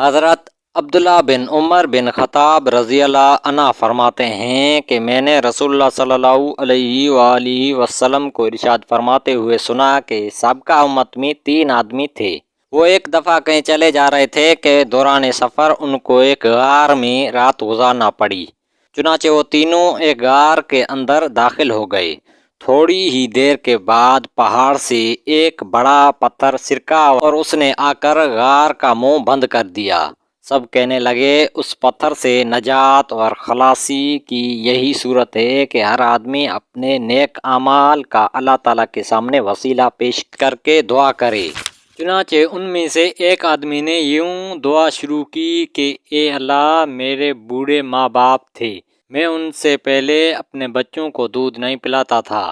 حضرت عبداللہ بن عمر بن خطاب رضی اللہ عنہ فرماتے ہیں کہ میں نے رسول اللہ صلی اللہ علیہ وآلہ وسلم کو ارشاد فرماتے ہوئے سنا کہ سابقہ امت میں 3 آدمی تھے۔ وہ ایک دفعہ کہیں چلے جا رہے تھے کہ دوران سفر ان کو ایک غار میں رات گزارنا پڑی۔ چنانچہ وہ تینوں ایک غار کے اندر داخل ہو گئے۔ تھوڑی ہی دیر کے بعد پہاڑ سے ایک بڑا پتھر سرکا اور اس نے آ کر غار کا منہ بند کر دیا۔ سب کہنے لگے اس پتھر سے نجات اور خلاصی کی یہی صورت ہے کہ ہر آدمی اپنے نیک اعمال کا اللہ تعالیٰ کے سامنے وسیلہ پیش کر کے دعا کرے۔ چنانچہ ان میں سے ایک آدمی نے یوں دعا شروع کی کہ اے اللہ، میرے بوڑھے ماں باپ تھے، میں ان سے پہلے اپنے بچوں کو دودھ نہیں پلاتا تھا۔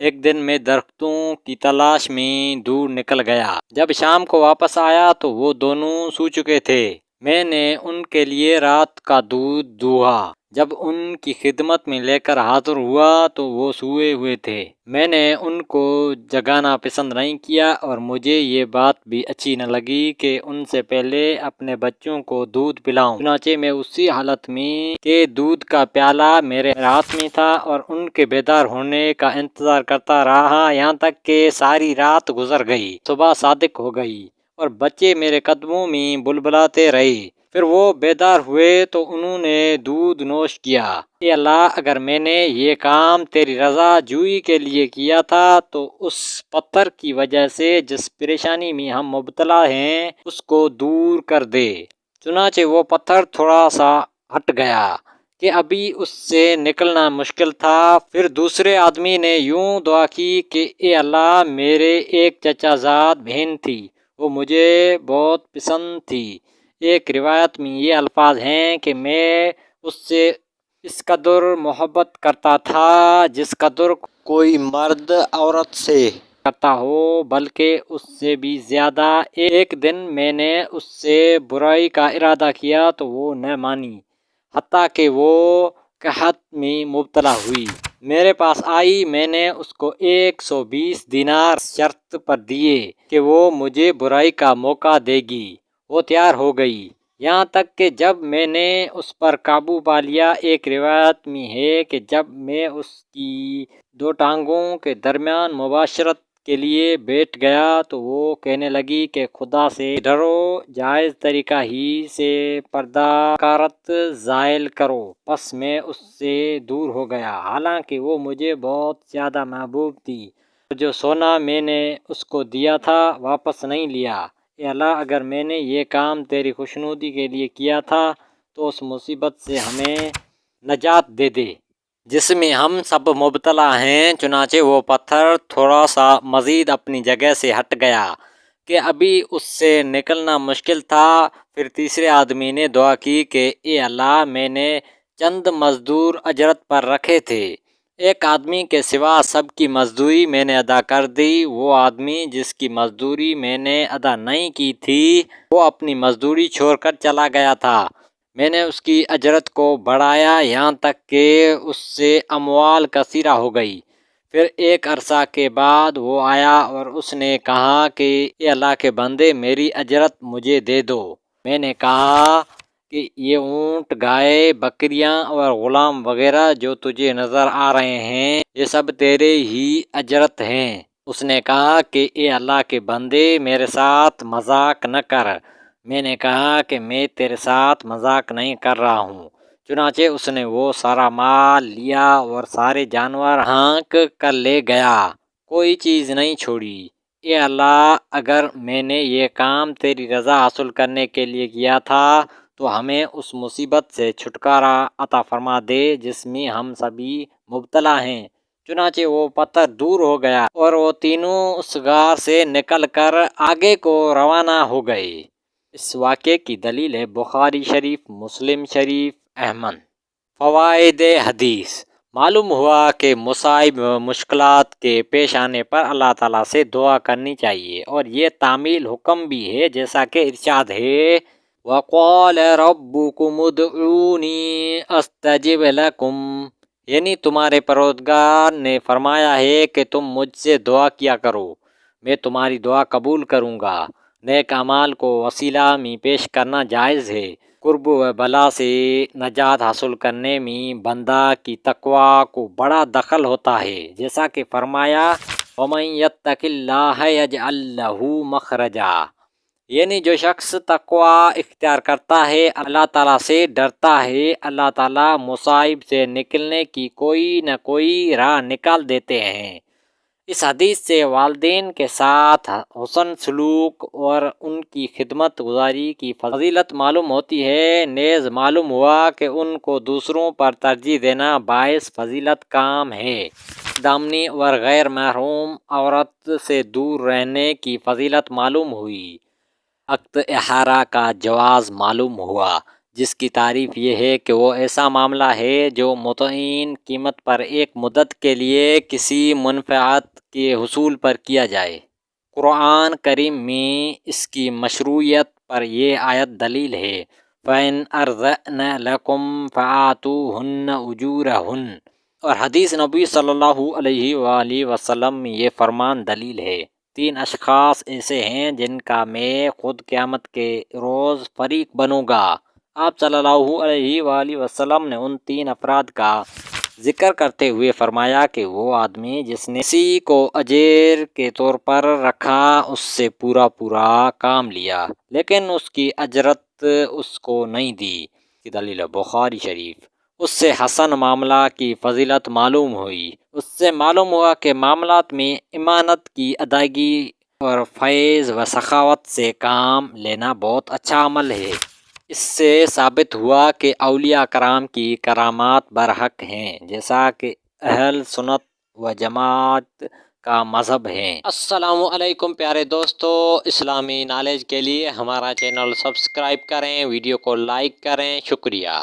ایک دن میں درختوں کی تلاش میں دور نکل گیا۔ جب شام کو واپس آیا تو وہ دونوں سو چکے تھے۔ میں نے ان کے لیے رات کا دودھ دوہا۔ جب ان کی خدمت میں لے کر حاضر ہوا تو وہ سوئے ہوئے تھے۔ میں نے ان کو جگانا پسند نہیں کیا اور مجھے یہ بات بھی اچھی نہ لگی کہ ان سے پہلے اپنے بچوں کو دودھ پلاؤں۔ چنانچہ میں اسی حالت میں کہ دودھ کا پیالہ میرے ہاتھ میں تھا اور ان کے بیدار ہونے کا انتظار کرتا رہا، یہاں تک کہ ساری رات گزر گئی۔ صبح صادق ہو گئی اور بچے میرے قدموں میں بلبلاتے رہے۔ پھر وہ بیدار ہوئے تو انہوں نے دودھ نوش کیا۔ اے اللہ، اگر میں نے یہ کام تیری رضا جوئی کے لیے کیا تھا تو اس پتھر کی وجہ سے جس پریشانی میں ہم مبتلا ہیں اس کو دور کر دے۔ چنانچہ وہ پتھر تھوڑا سا ہٹ گیا کہ ابھی اس سے نکلنا مشکل تھا۔ پھر دوسرے آدمی نے یوں دعا کی کہ اے اللہ، میرے ایک چچا زاد بہن تھی، وہ مجھے بہت پسند تھی۔ ایک روایت میں یہ الفاظ ہیں کہ میں اس سے اس قدر محبت کرتا تھا جس قدر کوئی مرد عورت سے کرتا ہو، بلکہ اس سے بھی زیادہ۔ ایک دن میں نے اس سے برائی کا ارادہ کیا تو وہ نہ مانی، حتیٰ کہ وہ قحط میں مبتلا ہوئی۔ میرے پاس آئی، میں نے اس کو 120 دینار شرط پر دیے کہ وہ مجھے برائی کا موقع دے گی۔ وہ تیار ہو گئی، یہاں تک کہ جب میں نے اس پر قابو پا لیا۔ ایک روایت میں ہے کہ جب میں اس کی 2 ٹانگوں کے درمیان مباشرت کے لیے بیٹھ گیا تو وہ کہنے لگی کہ خدا سے ڈرو، جائز طریقہ ہی سے پردہ کارت زائل کرو۔ پس میں اس سے دور ہو گیا، حالانکہ وہ مجھے بہت زیادہ محبوب تھی۔ جو سونا میں نے اس کو دیا تھا واپس نہیں لیا۔ اے اللہ، اگر میں نے یہ کام تیری خوشنودی کے لیے کیا تھا تو اس مصیبت سے ہمیں نجات دے دے جس میں ہم سب مبتلا ہیں۔ چنانچہ وہ پتھر تھوڑا سا مزید اپنی جگہ سے ہٹ گیا کہ ابھی اس سے نکلنا مشکل تھا۔ پھر تیسرے آدمی نے دعا کی کہ اے اللہ، میں نے چند مزدور اجرت پر رکھے تھے، ایک آدمی کے سوا سب کی مزدوری میں نے ادا کر دی۔ وہ آدمی جس کی مزدوری میں نے ادا نہیں کی تھی وہ اپنی مزدوری چھوڑ کر چلا گیا تھا۔ میں نے اس کی اجرت کو بڑھایا یہاں تک کہ اس سے اموال کثیرہ ہو گئی۔ پھر ایک عرصہ کے بعد وہ آیا اور اس نے کہا کہ اے اللہ کے بندے، میری اجرت مجھے دے دو۔ میں نے کہا کہ یہ اونٹ، گائے، بکریاں اور غلام وغیرہ جو تجھے نظر آ رہے ہیں یہ سب تیرے ہی اجرت ہیں۔ اس نے کہا کہ اے اللہ کے بندے، میرے ساتھ مذاق نہ کر۔ میں نے کہا کہ میں تیرے ساتھ مذاق نہیں کر رہا ہوں۔ چنانچہ اس نے وہ سارا مال لیا اور سارے جانور ہانک کر لے گیا، کوئی چیز نہیں چھوڑی۔ اے اللہ، اگر میں نے یہ کام تیری رضا حاصل کرنے کے لیے کیا تھا تو ہمیں اس مصیبت سے چھٹکارا عطا فرما دے جس میں ہم سبھی مبتلا ہیں۔ چنانچہ وہ پتھر دور ہو گیا اور وہ تینوں اس غار سے نکل کر آگے کو روانہ ہو گئے۔ اس واقعے کی دلیل ہے بخاری شریف، مسلم شریف، احمد۔ فوائد حدیث: معلوم ہوا کہ مصائب و مشکلات کے پیش آنے پر اللہ تعالیٰ سے دعا کرنی چاہیے، اور یہ تعمیل حکم بھی ہے، جیسا کہ ارشاد ہے وَقَالَ رَبُّكُمُ ادْعُونِي أَسْتَجِبْ لَكُمْ، یعنی تمہارے پروردگار نے فرمایا ہے کہ تم مجھ سے دعا کیا کرو، میں تمہاری دعا قبول کروں گا۔ نیک اعمال کو وسیلہ میں پیش کرنا جائز ہے۔ قرب و بلا سے نجات حاصل کرنے میں بندہ کی تقوی کو بڑا دخل ہوتا ہے، جیسا کہ فرمایا وَمَن يَتَّقِ اللَّهَ يَجْعَل لَّهُ مَخْرَجًا، یعنی جو شخص تقوی اختیار کرتا ہے، اللہ تعالیٰ سے ڈرتا ہے، اللہ تعالیٰ مصائب سے نکلنے کی کوئی نہ کوئی راہ نکال دیتے ہیں۔ اس حدیث سے والدین کے ساتھ حسن سلوک اور ان کی خدمت گزاری کی فضیلت معلوم ہوتی ہے۔ نیز معلوم ہوا کہ ان کو دوسروں پر ترجیح دینا باعث فضیلت کام ہے۔ دامنی اور غیر محرم عورت سے دور رہنے کی فضیلت معلوم ہوئی۔ عقد احارہ کا جواز معلوم ہوا، جس کی تعریف یہ ہے کہ وہ ایسا معاملہ ہے جو متعین قیمت پر ایک مدت کے لیے کسی منفعت کے حصول پر کیا جائے۔ قرآن کریم میں اس کی مشروعیت پر یہ آیت دلیل ہے، فَإِنْ أَرْضَعْنَ لَكُمْ فَآتُوهُنَّ أُجُورَهُنَّ، اور حدیث نبی صلی اللہ علیہ وآلہ وسلم میں یہ فرمان دلیل ہے۔ 3 اشخاص ایسے ہیں جن کا میں خود قیامت کے روز فریق بنوں گا۔ آپ صلی اللہ علیہ وآلہ وسلم نے ان 3 افراد کا ذکر کرتے ہوئے فرمایا کہ وہ آدمی جس نے کسی کو اجیر کے طور پر رکھا، اس سے پورا کام لیا، لیکن اس کی اجرت اس کو نہیں دی، کی دلیل بخاری شریف۔ اس سے حسن معاملہ کی فضیلت معلوم ہوئی۔ اس سے معلوم ہوا کہ معاملات میں امانت کی ادائیگی اور فیض و سخاوت سے کام لینا بہت اچھا عمل ہے۔ اس سے ثابت ہوا کہ اولیاء کرام کی کرامات برحق ہیں، جیسا کہ اہل سنت و جماعت کا مذہب ہے۔ السلام علیکم پیارے دوستو، اسلامی نالج کے لیے ہمارا چینل سبسکرائب کریں، ویڈیو کو لائک کریں، شکریہ۔